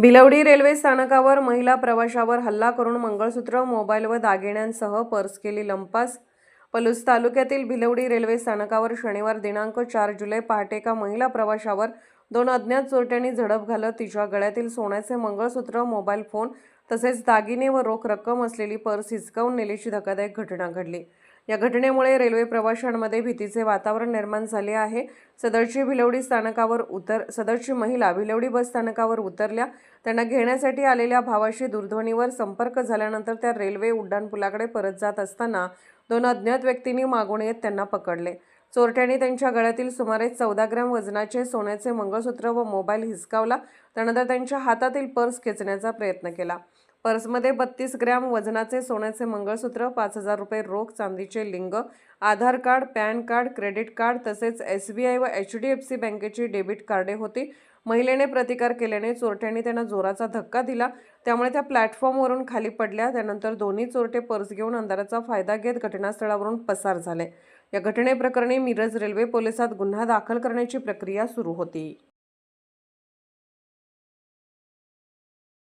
Bhilwadi railway स्थानकावर महिला प्रवाशावर हल्ला करून मंगळसूत्र, मोबाईल व दागिन्यांसह पर्स केली लंपास। पलूस तालुक्यातील भिलवडी रेल्वे स्थानकावर शनिवार दिनांक 4 जुलै पहाटे एका महिला प्रवाशावर दोन अज्ञात चोरट्यांनी झडप घालत तिच्या गळ्यातील सोन्याचे मंगळसूत्र, मोबाईल फोन तसेच दागिने व रोख रक्कम असलेली पर्स हिसकावून नेल्याची धक्कादायक घटना घडली। या घटनेमुळे रेल्वे प्रवाशांमध्ये भीतीचे वातावरण निर्माण झाले आहे। सदरची महिला भिलवडी बस स्थानकावर उतरल्या। त्यांना घेण्यासाठी आलेल्या भावाशी दूरध्वनीवर संपर्क झाल्यानंतर त्या रेल्वे उड्डाणपुलाकडे परत जात असताना दोन अज्ञात व्यक्तींनी मागून येत त्यांना पकडले। चोरट्यांनी त्यांच्या गळ्यातील सुमारे 14 ग्रॅम वजनाचे सोन्याचे मंगळसूत्र व मोबाईल हिसकावला। त्यानंतर त्यांच्या हातातील पर्स खेचण्याचा प्रयत्न केला। पर्समध्ये 32 ग्रॅम वजनाचे सोन्याचे मंगळसूत्र, 5,000 रुपये रोख, चांदीचे लिंग, Aadhaar card, PAN card, credit card तसेच SBI व HDFC बँकेची डेबिट कार्डे होती। महिलेने प्रतिकार केल्याने चोरट्यांनी त्यांना जोराचा धक्का दिला, त्यामुळे त्या प्लॅटफॉर्मवरून खाली पडल्या। त्यानंतर दोन्ही चोरटे पर्स घेऊन अंधाराचा फायदा घेत घटनास्थळावरून पसार झाले। या घटनेप्रकरणी मिरज रेल्वे पोलिसात गुन्हा दाखल करण्याची प्रक्रिया सुरू होती।